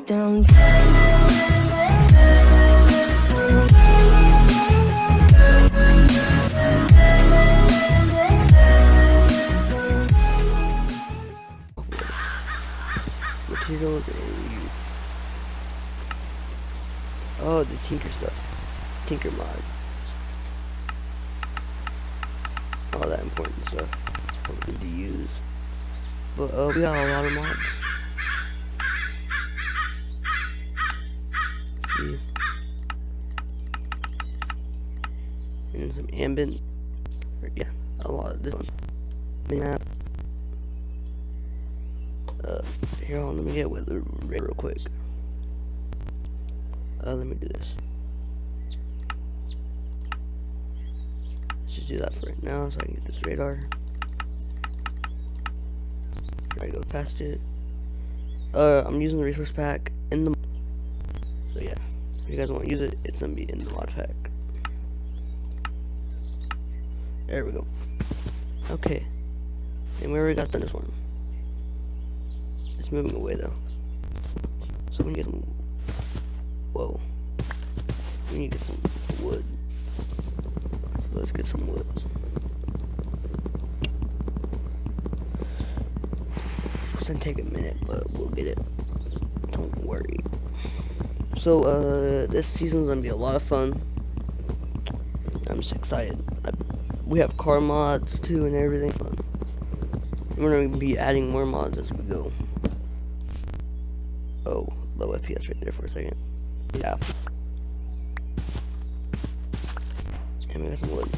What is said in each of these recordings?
down. Materials and oh, the Tinker stuff. Tinker mod. All that important stuff. What we need to use. But we got a lot of mods. Let's see. And some ambient. Yeah, a lot of this one. Map. Here on, let me get with the real quick. Let me do this. Let's just do that for right now so I can get this radar. I go past it. I'm using the resource pack in the. So yeah, if you guys want to use it, it's gonna be in the mod pack. There we go. Okay, and we already got done this one. It's moving away though. So we need some. Whoa. We need to get some wood. So let's get some wood. It's gonna take a minute, but we'll get it. Don't worry. So this season's gonna be a lot of fun. I'm just excited. We have car mods too and everything fun. We're gonna be adding more mods as we go. Oh, low FPS right there for a second. Yeah. And we got some wood.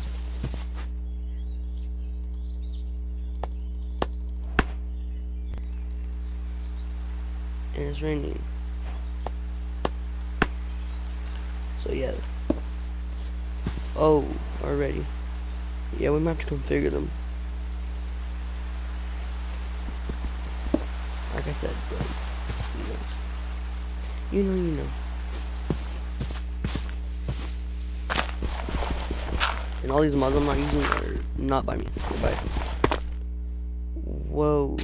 And it's raining. So yeah. Oh, already. Yeah, we might have to configure them. Like I said, bro. You know. And all these mods I'm not using are not by me. They're by. Whoa.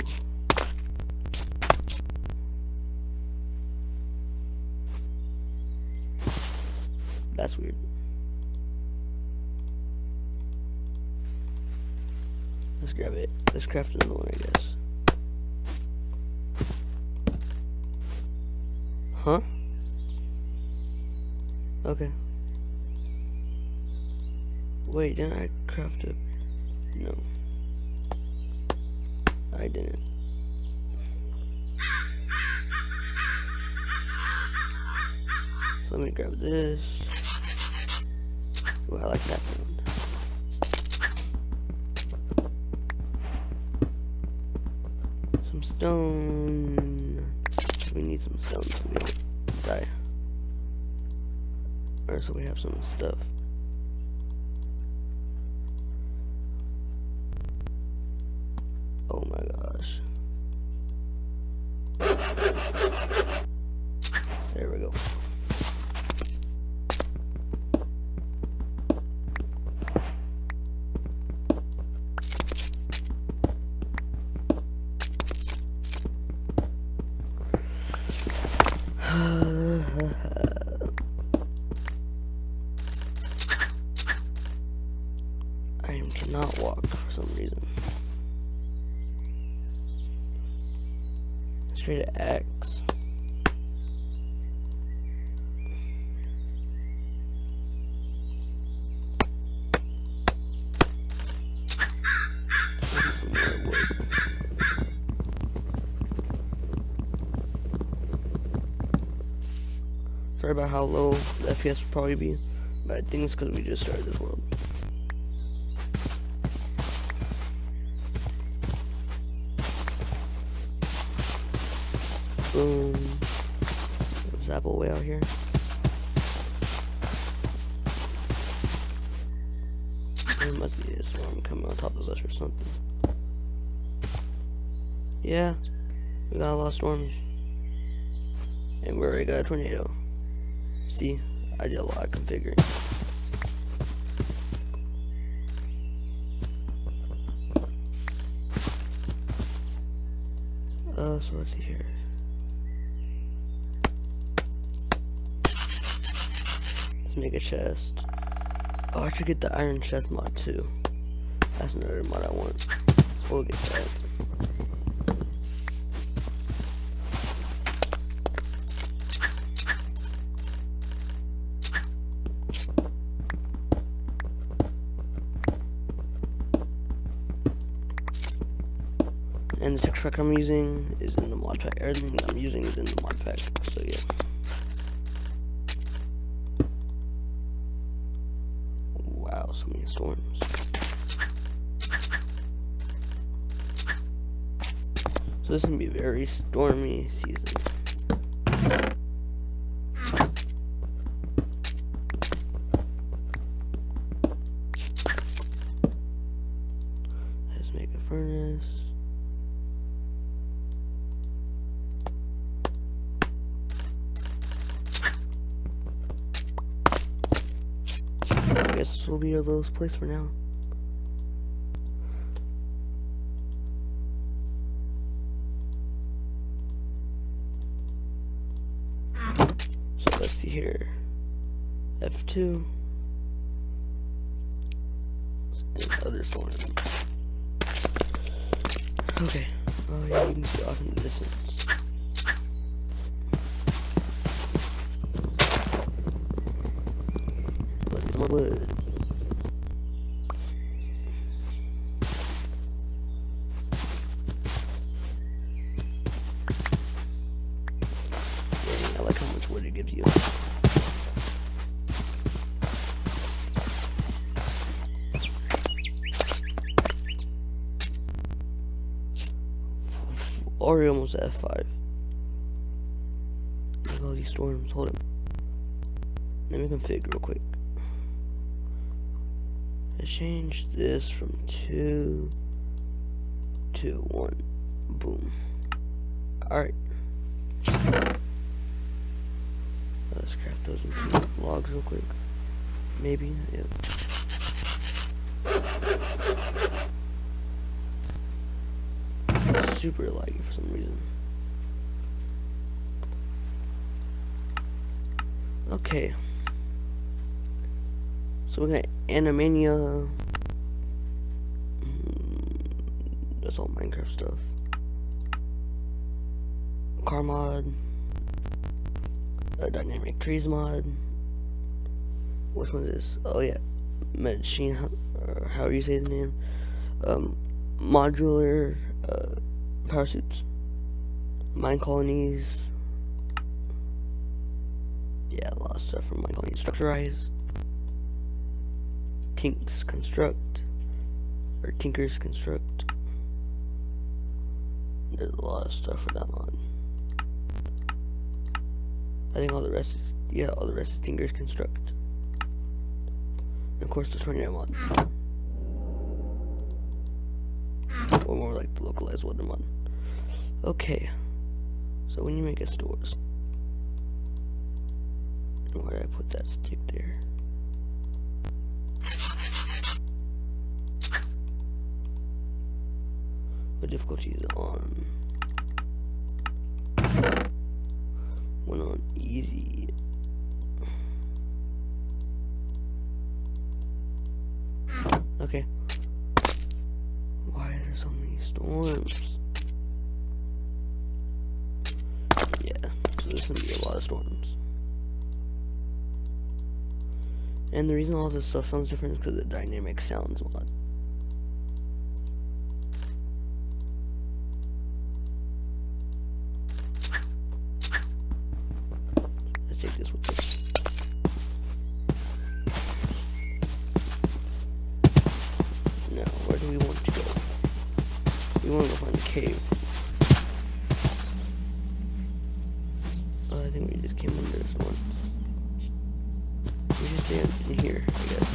That's weird. Let's grab it. Let's craft another one, I guess. Huh? Okay. Wait, didn't I craft it? No. I didn't. So let me grab this. Ooh, I like that sound. Some stone. We need some stone so we don't die. Or so we have some stuff. Oh my gosh. There we go. I cannot walk for some reason. Let's create an X. Sorry about how low the FPS would probably be, but I think it's because we just started this world. Boom. There's Apple way out here. It must be a storm coming on top of us or something. Yeah, we got a lot of storms. And we already got a tornado. See, I did a lot of configuring. So let's see here. Let's make a chest. Oh, I should get the iron chest mod too. That's another mod I want. So we'll get that. And the texture pack I'm using is in the mod pack. Everything I'm using is in the mod pack. So yeah. Wow, so many storms. So this is gonna be a very stormy season. Let's make a furnace. I guess this will be our little place for now. So let's see here. F2. And other storms. Okay. Oh yeah, you can see off in the distance. Let's get more wood. Dang, I like how much wood it gives you. Already almost at F5. Look at all these storms. Hold it. Let me configure real quick. Let's change this from 2 to 1. Boom. Alright. Let's craft those into logs real quick. Maybe, yeah. Super laggy for some reason. Okay. So we got Animania. That's all Minecraft stuff. Car mod. A dynamic trees mod. Which one is this? Oh yeah. Machine, or however you say the name. Modular power suits. Mine colonies. Yeah, a lot of stuff from Mine colonies. Structurize. Tinks construct. Or Tinkers construct. There's a lot of stuff for that mod. I think all the rest is, yeah, all the rest is Tinkers construct. And of course the tornado mod. Or more like the localized weather mod. Okay. So when you make a store, where did I put that stick there? The difficulty is on. Went on easy. Okay. Why are there so many storms? Yeah, so there's gonna be a lot of storms. And the reason all this stuff sounds different is because of the dynamic sounds mod. Let's take this with us. Now, where do we want to go? We want to go find a cave. I think we just came under this one. We just stand in here, I guess.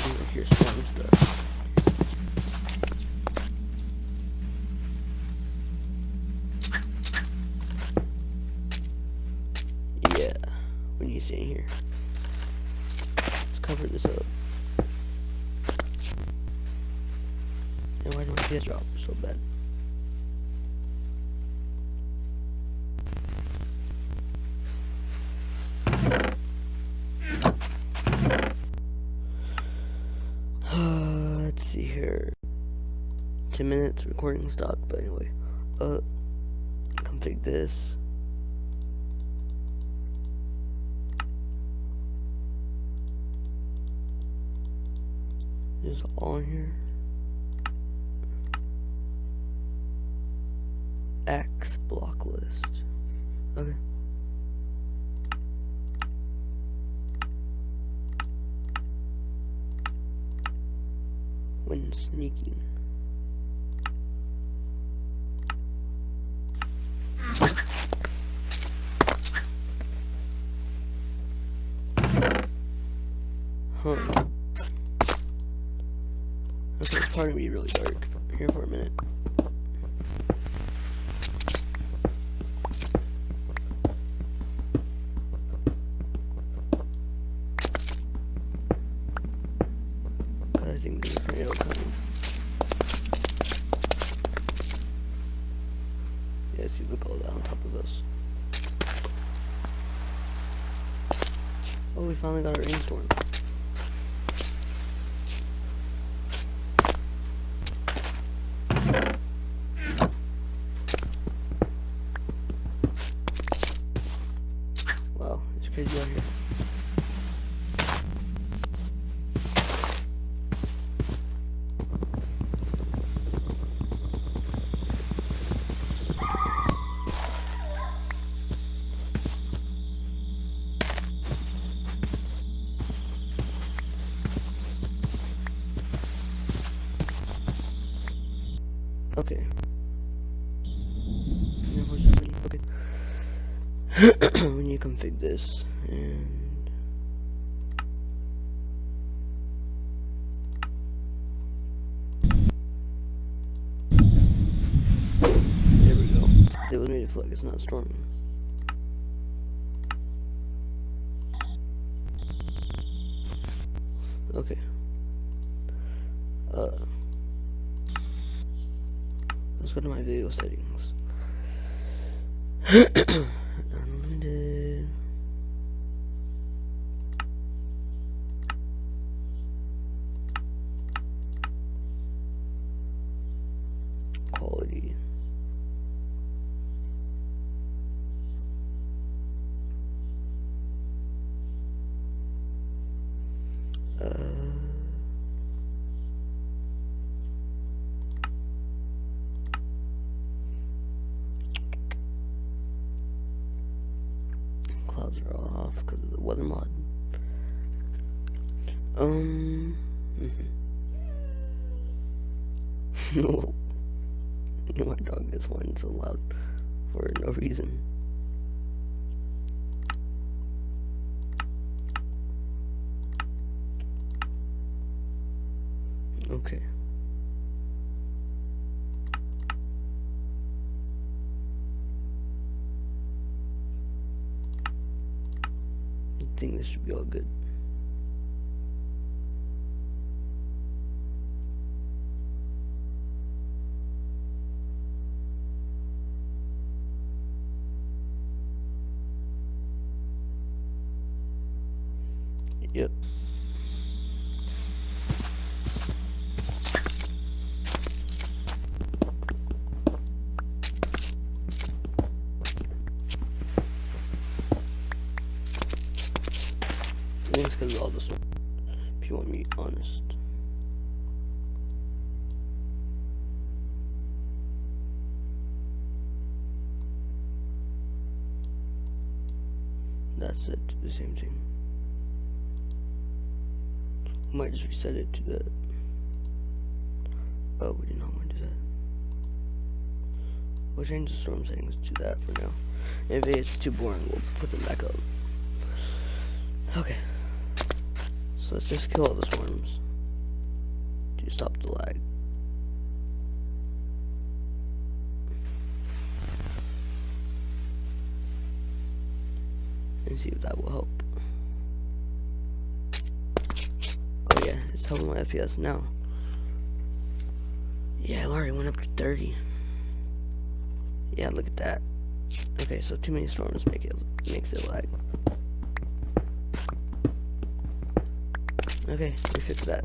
Over here, storm stuff. Yeah, we need to stay in here. Let's cover this up. And why do my PS drop so bad? let's see here. 10 minutes recording stopped, but anyway. Config this. Is all in here. X block list. Okay. When sneaking. Huh. Okay, it's probably gonna be really dark here for a minute. I think there's a tornado coming. Yeah, see, look all that on top of us. Oh, we finally got our rainstorm. Wow, it's crazy out here. Okay. Yeah, where's this thing? Okay. We need to config this and there we go. It was made it feel like it's not storming. Okay. Let's go to my video settings. Unlimited. Quality. Clouds are off because of the weather mod. My dog is whining so loud for no reason. Okay. I think this should be all good. Yep. I think it's because of all this one, if you want me honest. That's it, the same thing. We might just reset it to that. Oh, we did not want to do that. We'll change the storm settings to that for now. If it's too boring, we'll put them back up. Okay. So let's just kill all the storms to stop the lag. And see if that will help. Oh yeah, it's helping my FPS now. Yeah, it already went up to 30. Yeah, look at that. Okay, so too many storms makes it lag. Okay, we fixed that.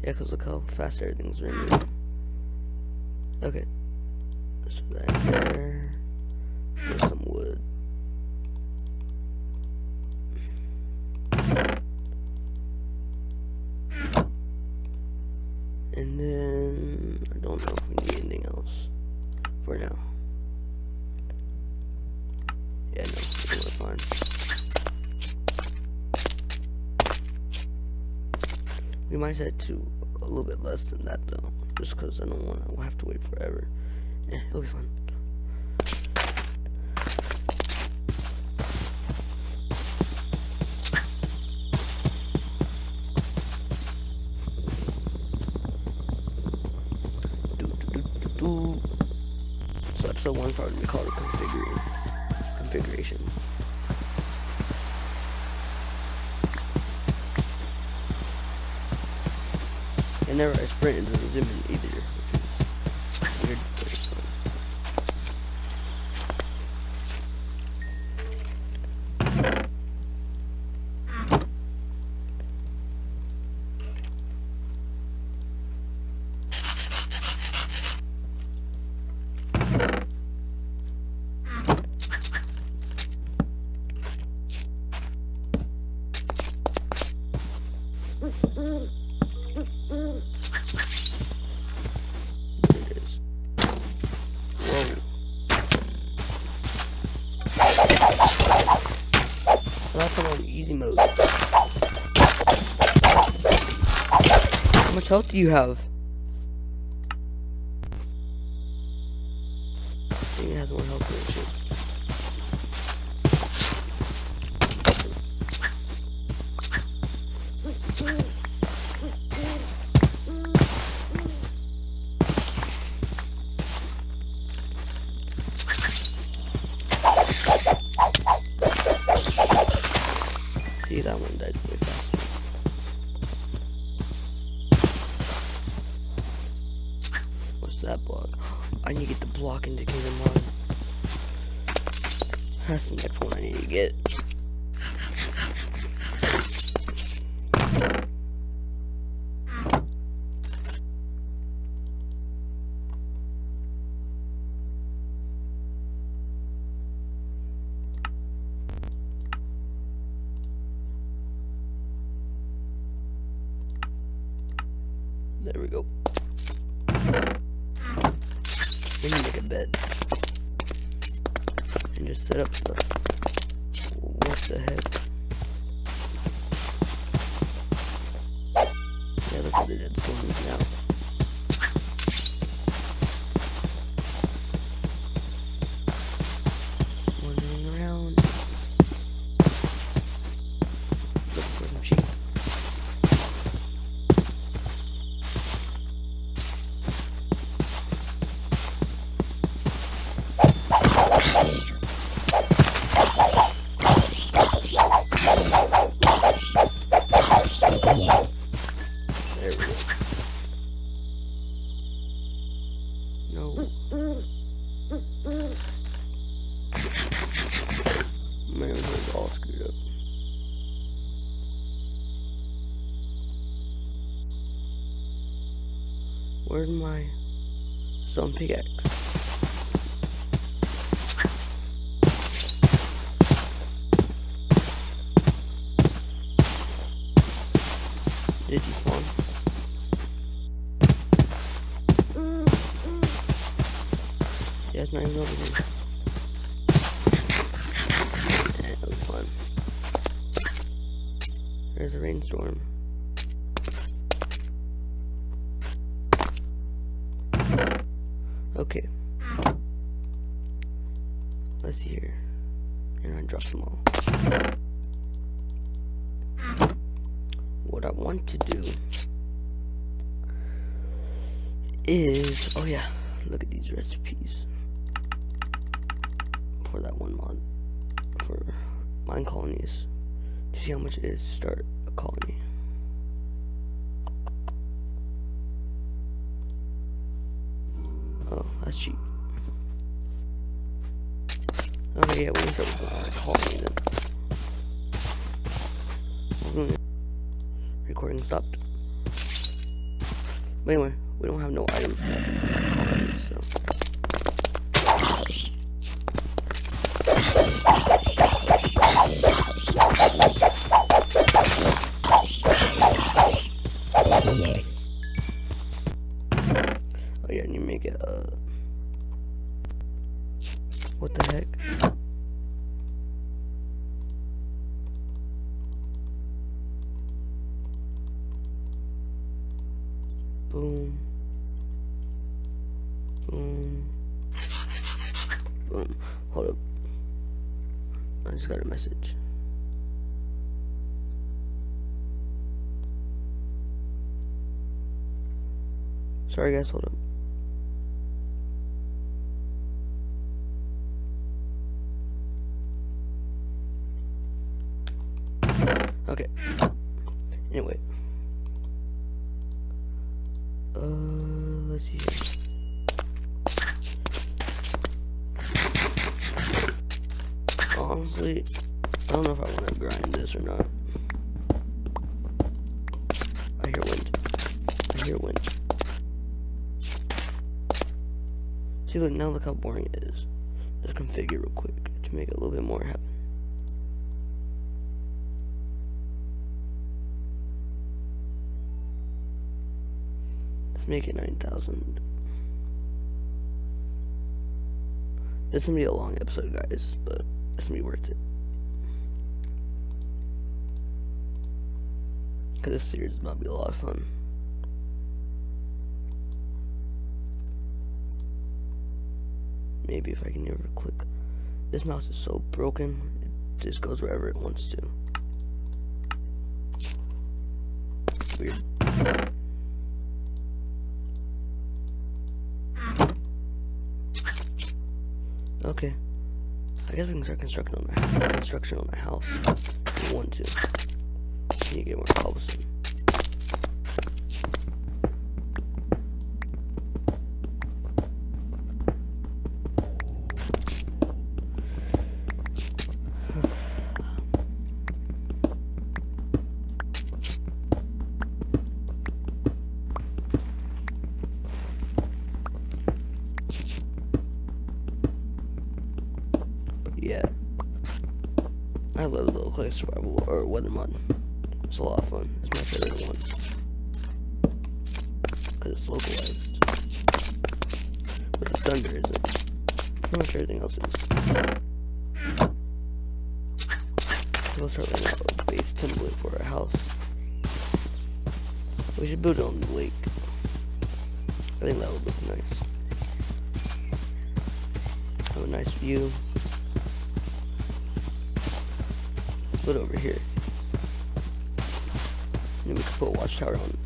Yeah, because look how fast everything's rendering. Okay. So that there. There's some wood. And then I don't know if we need anything else for now. Yeah, no, we're fine. We might set to a little bit less than that though, just because I don't want to have to wait forever. Yeah, it'll be fun. So episode 1 probably be called configuration. And never I sprint into the zoom in either, which is weird, but it's fun. That's on easy mode. How much health do you have? I think it has more health than it should. See, that one died way faster. What's that block? I need to get the block indicator mod. That's the next one I need to get. There we go. Then you make a bed. And just set up stuff. What the heck? Yeah, look at the dead storms now. Wandering around. Looking for some sheep. There we go. No. My inventory's all screwed up. Where's my stone pickaxe? Did you spawn? Yeah, it's not even over here. Yeah, it was fun. There's a rainstorm. Okay. Let's see here. And I dropped them all. What I want to do is, oh yeah, look at these recipes for that one mod for mine colonies to see how much it is to start a colony. Oh, that's cheap. Okay, yeah, we can start with a colony then. Recording stopped. But anyway, we don't have no items yet, so. Oh yeah, and you make it, what the heck? Boom. Boom. Boom. Hold up. I just got a message. Sorry guys, hold up. Okay. Anyway. Let's see here. Honestly, I don't know if I want to grind this or not. I hear wind. I hear wind. See, look, now look how boring it is. Let's configure real quick to make it a little bit more happen. Let's make it 9,000. This is gonna be a long episode, guys, but it's gonna be worth it. Cause this series is about to be a lot of fun. Maybe if I can never click. This mouse is so broken, it just goes wherever it wants to. Weird. Okay, I guess we can start construction on the house if we want to. We need to get more cobblestone. Yeah, I love the little clay survival or weather mod. It's a lot of fun. It's my favorite one because it's localized, but the thunder isn't. Pretty much everything else is. We'll start laying out a base template for our house. We should build it on the lake. I think that would look nice. Have a nice view. Put over here. And then we could put a watchtower on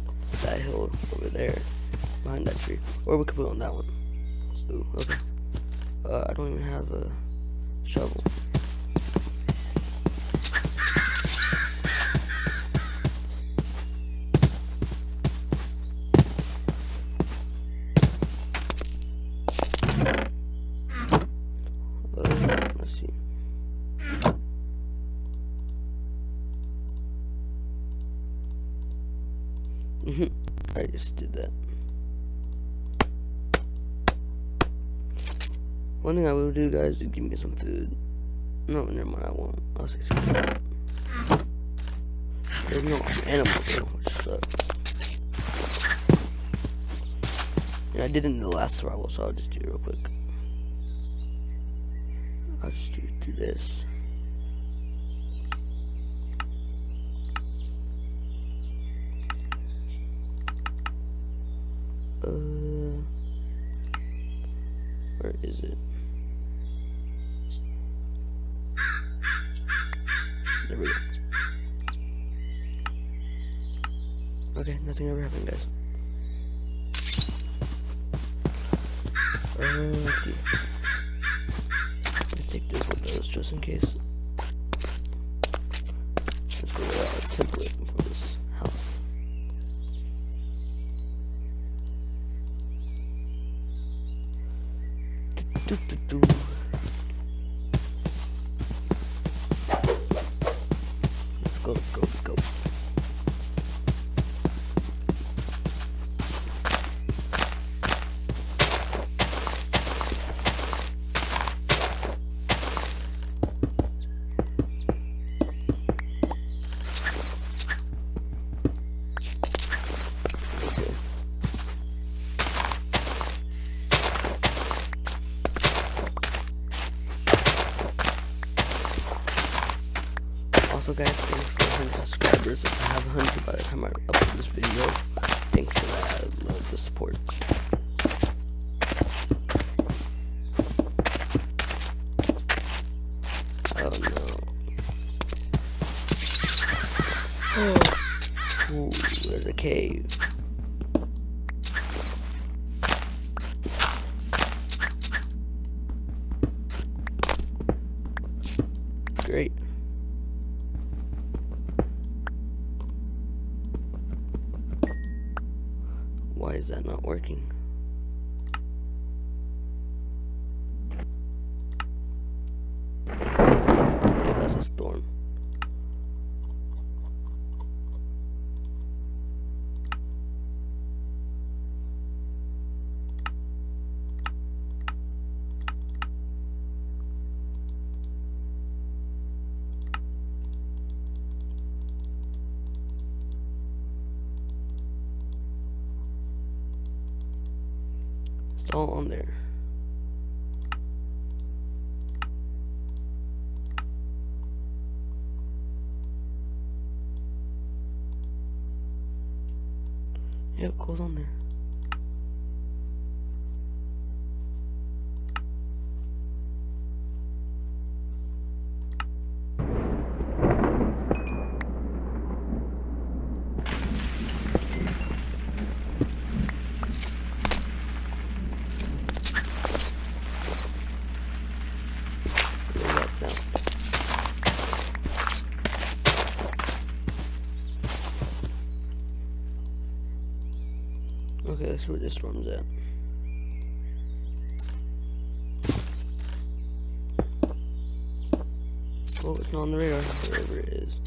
that hill over there, behind that tree. Or we could put it on that one. Ooh, okay. I don't even have a shovel. Let's see. I just did that. One thing I will do, guys, is give me some food. No, never mind, I won't. I'll say something. There's no animals though, which sucks. Yeah, I did it in the last survival, so I'll just do it real quick. I'll just do this. Where is it? There we go. Okay, nothing ever happened, guys. Let's see. Let's take this with us just in case. Let's go with our template for this house. Let's go. subscribers. If I have 100 by the time I upload this video. Thanks for that. I love the support. Ooh, there's a cave. Great. Why is that not working? Yeah, that's a storm. It's all on there. Yep, it goes on there. Sound. Okay, that's where this storm's at. Oh, it's not on the radar, wherever it is.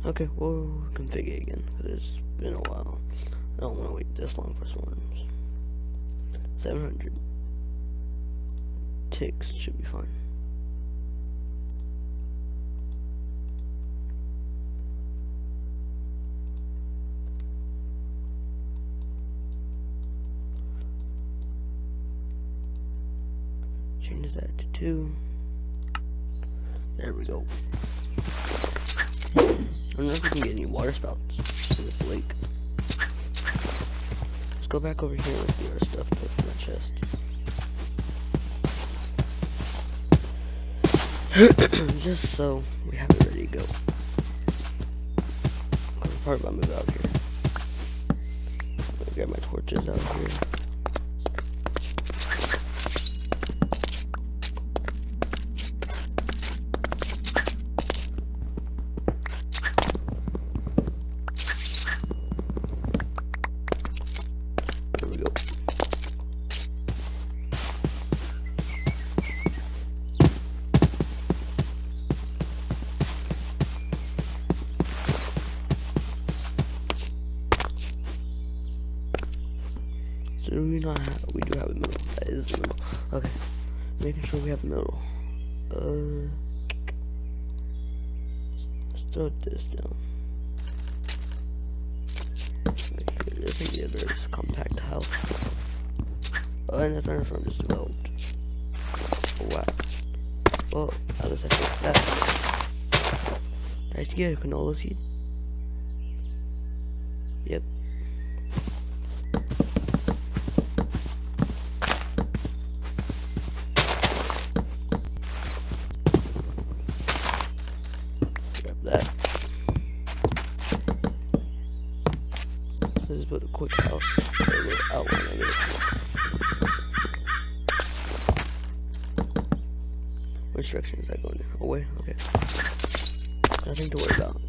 Okay, we'll configure it again, because it's been a while. I don't want to wait this long for storms. 700 ticks should be fine. Change that to 2. There we go. I don't know if we can get any water spouts in this lake. Let's go back over here with the other stuff that's in the chest. Just so we have it ready to go. I'm probably about to move out here. I'm gonna grab my torches out here. So do we not have, we do have a middle. That is the middle. Okay. Making sure we have a middle. Let's throw this down. Right here. This can be a very compact house. Oh, and the thunderstorm just developed. Oh, wow. Well, at least I fixed that. Did I get a canola seed? Yep. Let's put a quick house, a little outline of it. Which direction is that going in? Away? Okay. Nothing to worry about.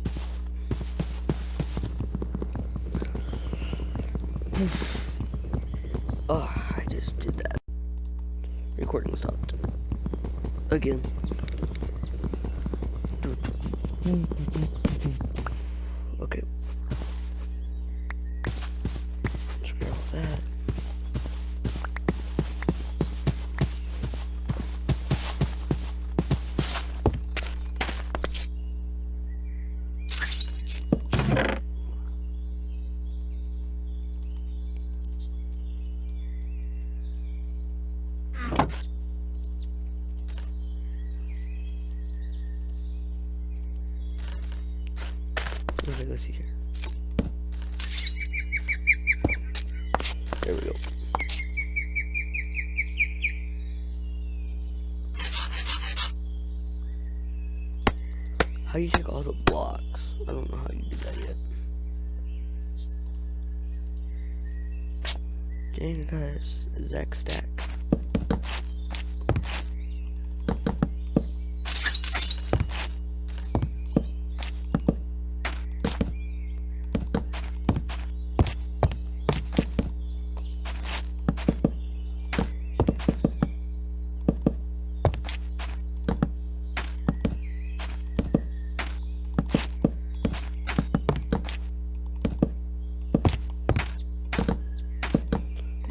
Oh, I just did that. Recording stopped. Again. Okay. Let's grab all that. Okay, let's see here. There we go. How do you check all the blocks? I don't know how you do that yet. Dang, guys, exact stack.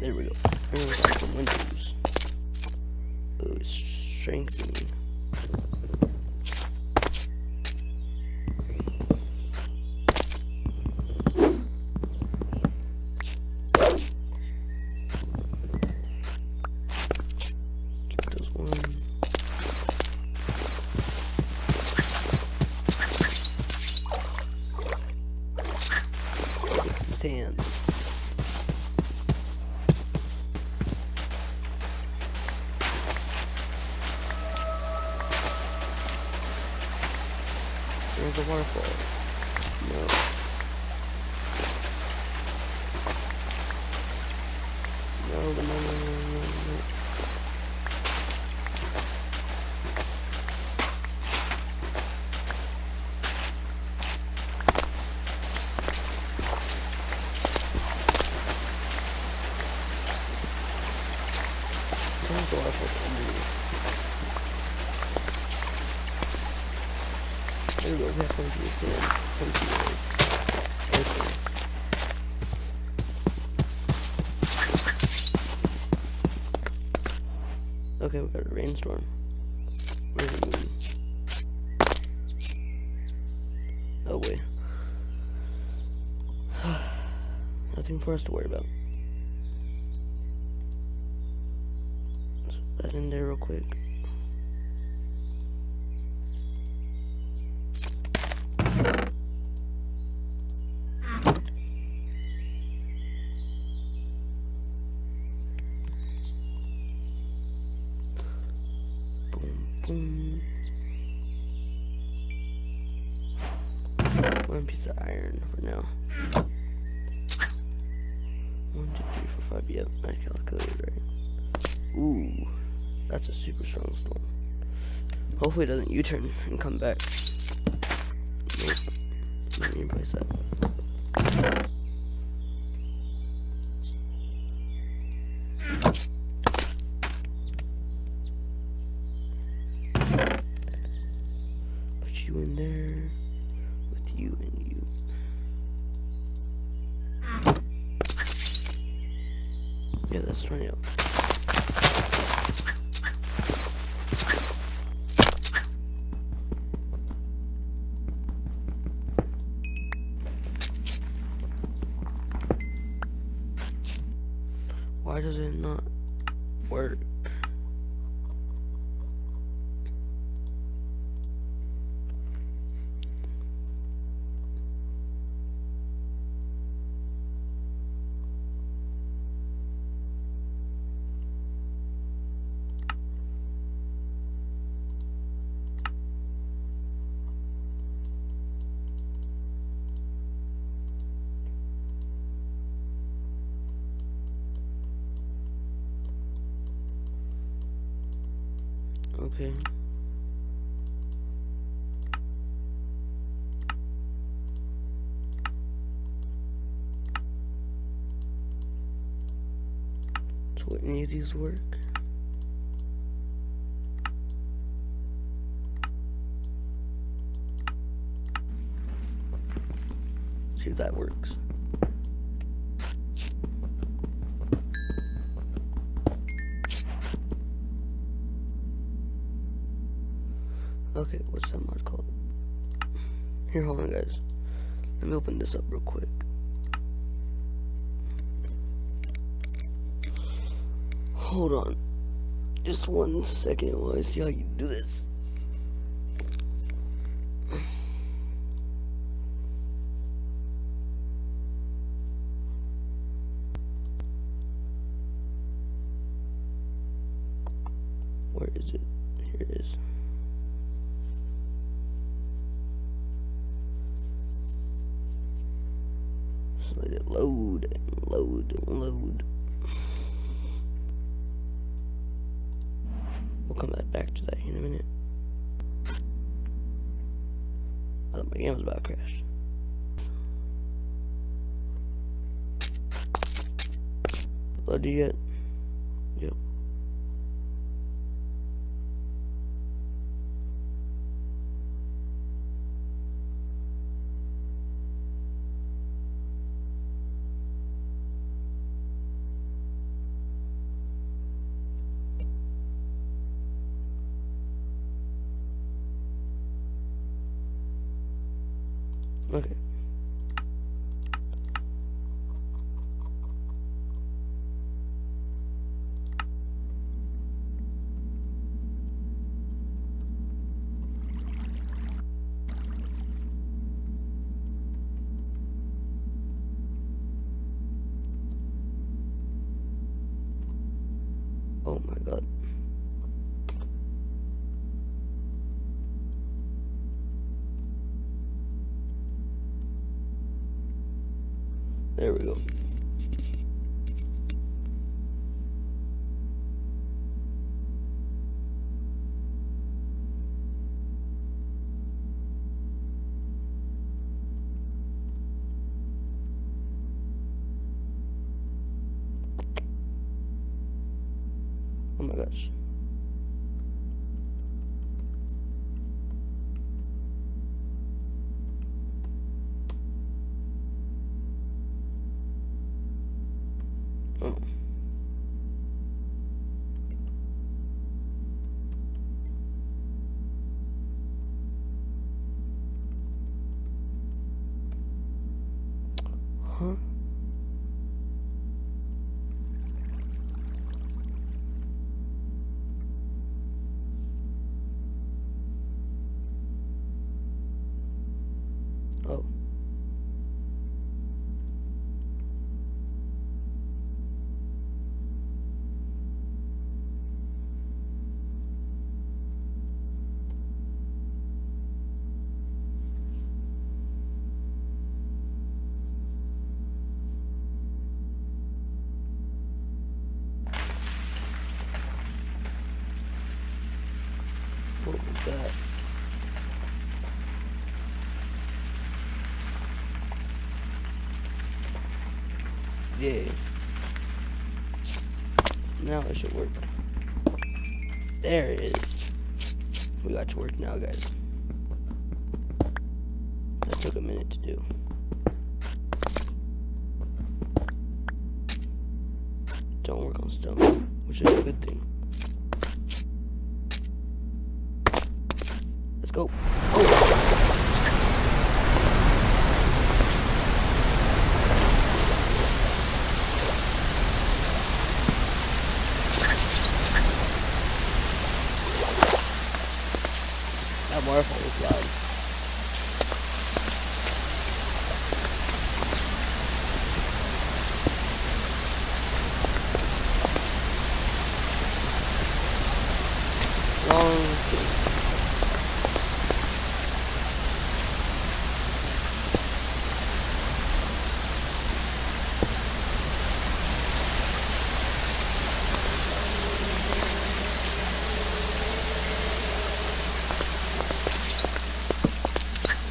There we go. And we got some windows. Oh, it's strengthening. Get this one. Get some sand. There's a waterfall. No. No, no, no, no, no, no. There's a waterfall underneath. There we go, we have come to the sand. Come to the earth. Okay, we got a rainstorm. Where's it moving? Oh, wait. Nothing for us to worry about. Put that in there real quick. Boom. One piece of iron for now. 1, 2, 3, 4, 5. Yep, I calculated right. Ooh, that's a super strong storm. Hopefully it doesn't U-turn and come back. Nope. Let me replace that. Put you in there with you and you. Yeah, that's trying out. Why does it not work? Okay. So will any of these work? See if that works. Okay, what's that mod called? Here, hold on, guys. Let me open this up real quick. Hold on. Just 1 second while I see how you do this. Where is it? Here it is. So let it load and load and load. We'll come back to that in a minute. I thought my game was about to crash. Loaded yet? Yep. Okay. Oh my god. There we go. Oh my gosh. Oh. Huh? Oh. What was that? Yeah. Now it should work. There it is. We got to work now, guys. That took a minute to do. Don't work on stone, which is a good thing. Let's go. Oh. That waterfall was loud. Wrong thing.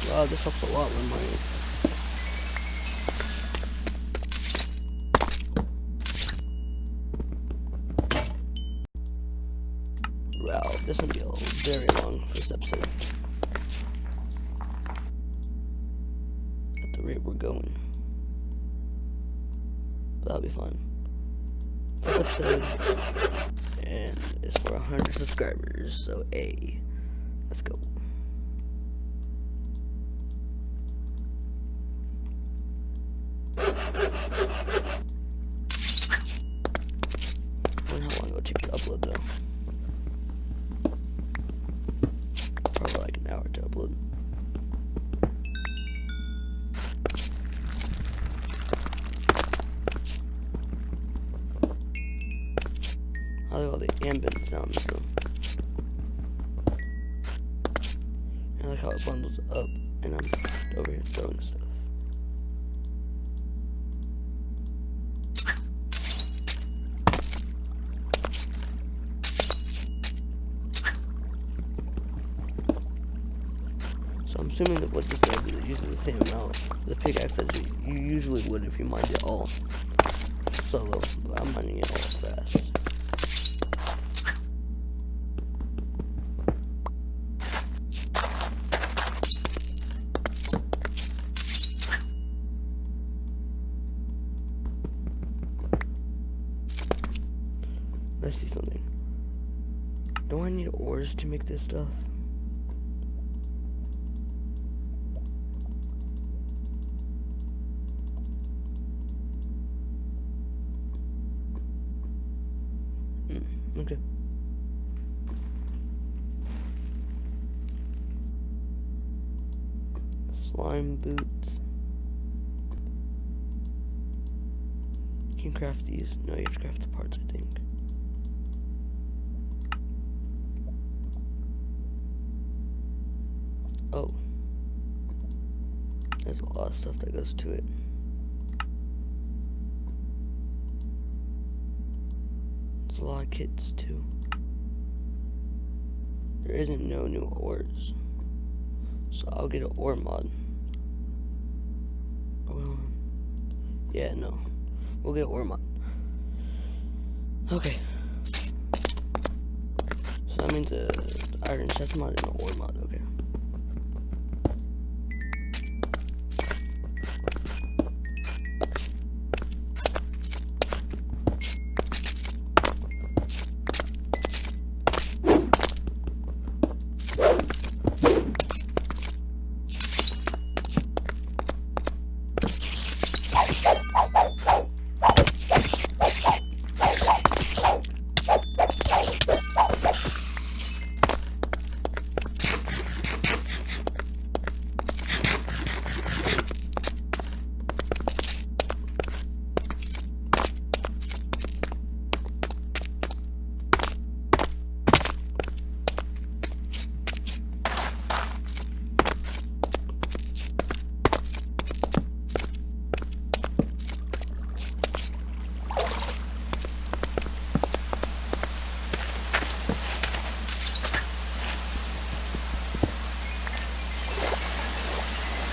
Wow, this helps a lot with my... Wow, this will be very long first episode. At the rate we're going. But that'll be fun. First episode, and it's for 100 subscribers, so A. Let's go. I wonder how long it'll take to upload though. an hour to upload. I like all the ambient sounds though. I like how it bundles up and I'm just over here throwing stuff. So I'm assuming that what this guy did uses the same amount of the pickaxe as you usually would if you mined it all solo, but I'm mining it all fast. Let's see something. Do I need ores to make this stuff? Okay. Slime boots. You can craft these. No, you have to craft the parts, I think. Oh. There's a lot of stuff that goes to it. There's a lot of kits too. There isn't no new ores. So I'll get an ore mod. Well, yeah, no. We'll get ore mod. Okay. So that means iron chest mod and an ore mod, okay.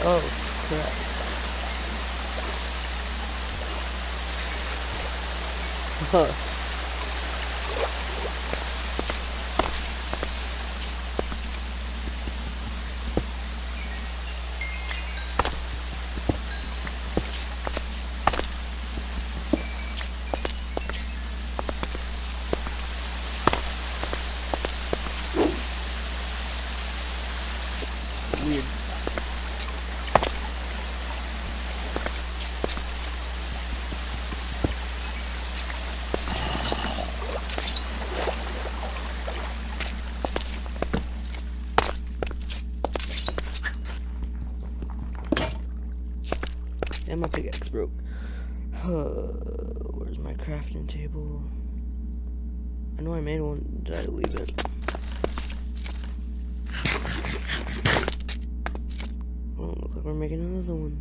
Oh, crap. Huh. Weird. And my pickaxe broke. Where's my crafting table? I know I made one. Did I leave it? Oh, looks like we're making another one.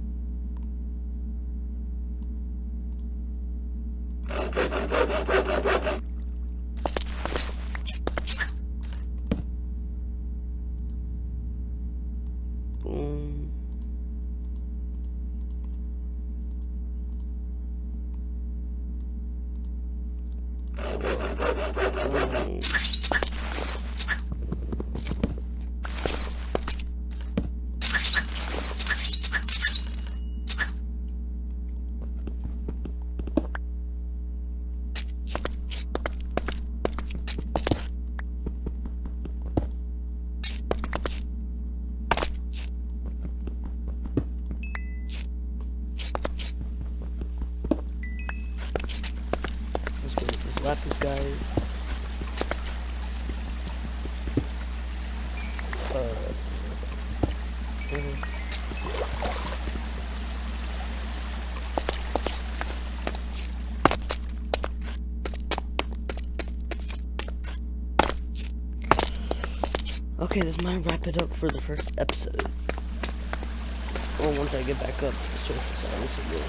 Boom. Let's go with this lapis, guys. Okay, this might wrap it up for the first episode. Well, once I get back up to the surface, honestly.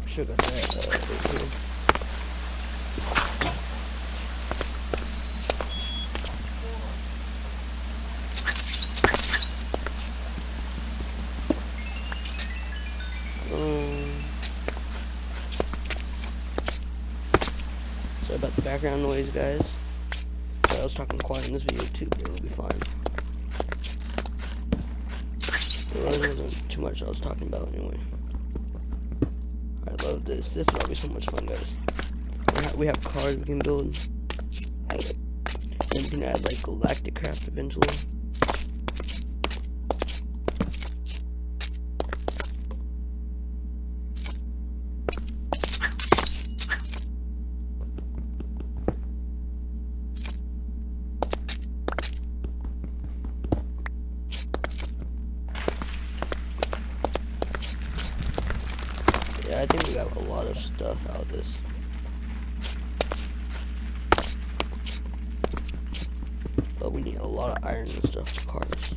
Should have got that right here. Sorry about the background noise, guys. Sorry, I was talking quiet in this video too, but it'll be fine. There wasn't too much I was talking about anyway. I love this. This will be so much fun, guys. We have cars we can build. And we can add like galactic craft eventually. Yeah, I think we got a lot of stuff out of this. But we need a lot of iron and stuff for cars.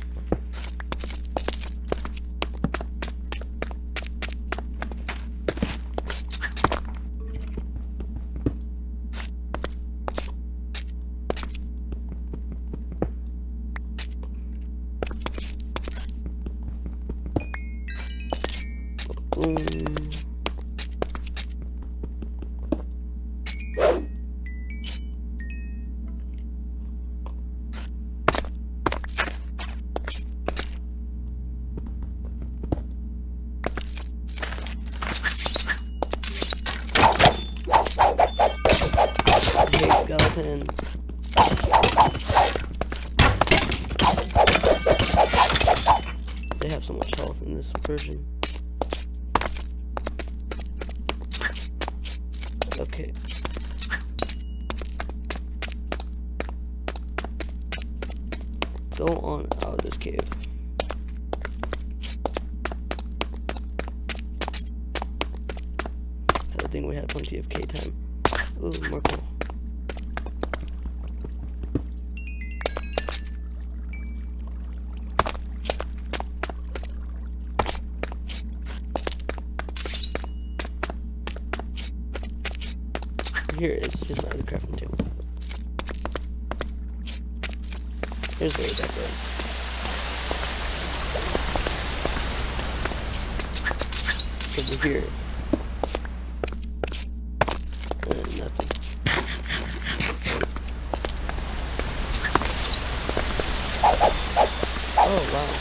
Skeleton. They have so much health in this version. Okay. Go on out of this cave. I think we have plenty of K time. Ooh, more coal. Here it is. Here's my other crafting table. Here's the way back there. Over here. Nothing. Oh, wow.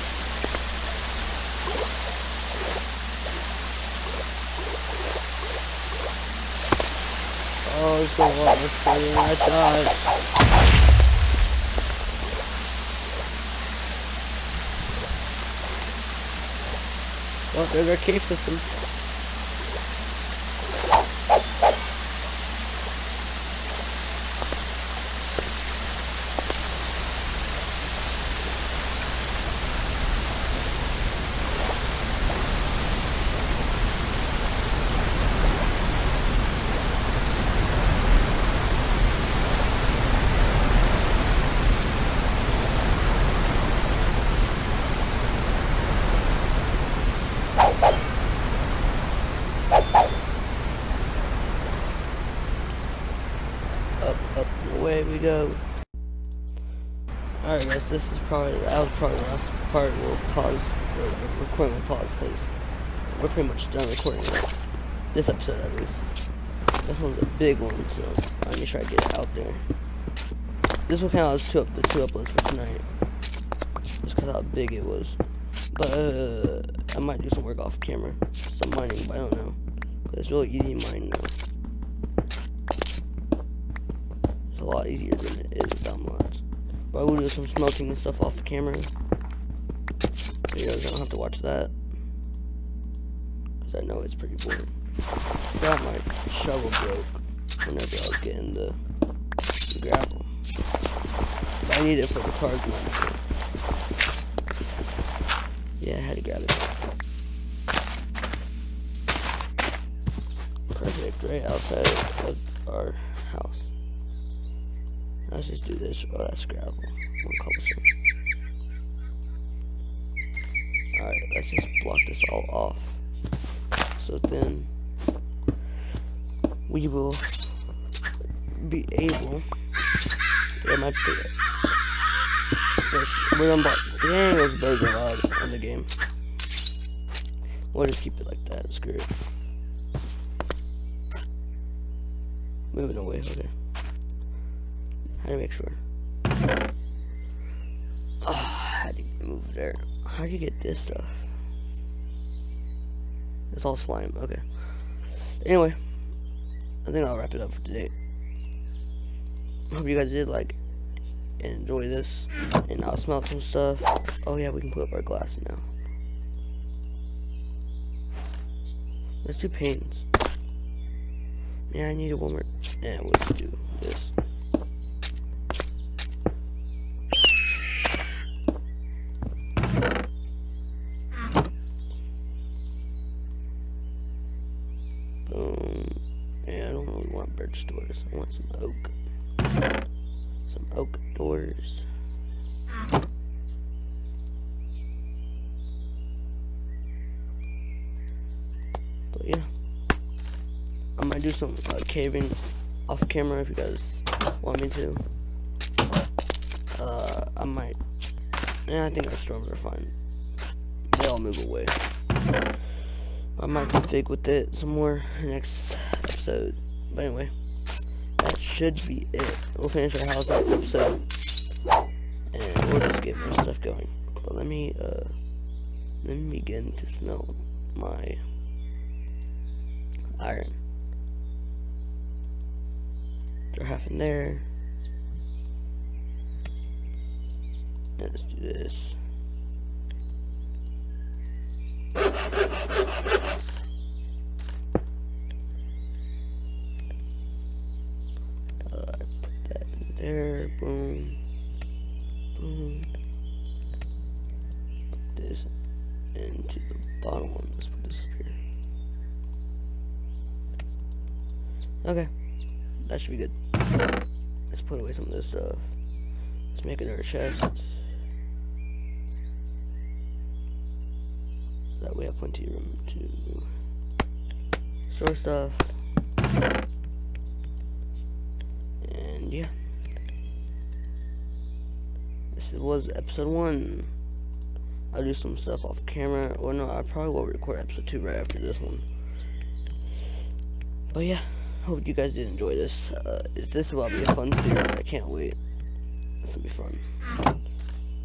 Oh, it's the water flooding my dog. Well, there's our cave system. Away we go. Alright guys, that was probably the last part. We'll pause, recording will pause, because we're pretty much done recording this episode at least. This one's a big one, so I'm gonna try to get it out there. This will count as the two uploads for tonight, just because how big it was. But I might do some work off camera, some mining, but I don't know. But it's really easy to mine now. It's a lot easier than it is without mods. But I will do some smelting and stuff off camera. So you guys don't have to watch that, because I know it's pretty boring. I forgot my shovel broke whenever I was getting the gravel. But I need it for the cars mindset. Yeah, I had to grab it. Perfect, right outside of our house. Let's just do this. Oh, that's gravel. One cobblestone. Alright, let's just block this all off. So then we will be able. Yeah, my we're gonna block. Dang, those birds are loud in the game. We'll just keep it like that. Screw it. Moving away. Okay. How to make sure? Oh, how do you move there? How do you get this stuff? It's all slime. Okay. Anyway, I think I'll wrap it up for today. Hope you guys did like and enjoy this. And I'll smell some stuff. Oh yeah, we can put up our glass now. Let's do panes. Yeah, I needed one more. And we'll do this. Boom. Yeah, I don't really want birch doors. I want some oak. Some oak doors. But yeah. I might do some caving off camera if you guys want me to. I might. Yeah, I think our storms are fine. They all move away. I might config with it some more next episode. But anyway, that should be it. We'll finish our house next episode. And we'll just get more stuff going. But let me begin to smelt my iron. Throw half in there. And let's do this. Put that in there. Boom. Boom. Put this into the bottom one. Let's put this up here. Okay. That should be good. Let's put away some of this stuff. Let's make another chest. That way I have plenty of room to store stuff. And yeah. This was episode 1. I'll do some stuff off camera. Or no, I probably will record episode 2 right after this one. But yeah. Hope you guys did enjoy this. This will be a fun series. I can't wait. This will be fun.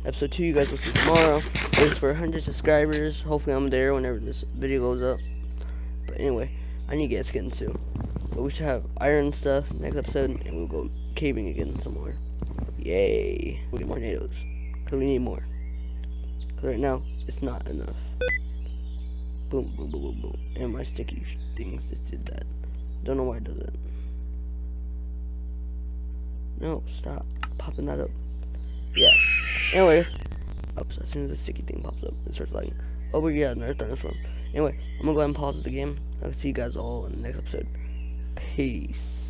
Episode 2 you guys will see tomorrow. Thanks for 100 subscribers. Hopefully I'm there whenever this video goes up. But anyway, I need to get skin too. But we should have iron stuff next episode, and we'll go caving again somewhere. Yay! We'll get more tornadoes. Because we need more. Because right now, it's not enough. Boom, boom, boom, boom, boom. And my sticky things just did that. Don't know why it does it. No, stop popping that up. Yeah. Anyways, oops, as soon as the sticky thing pops up, it starts lagging. Oh, but yeah, another thunderstorm. Anyway, I'm gonna go ahead and pause the game. I'll see you guys all in the next episode. Peace.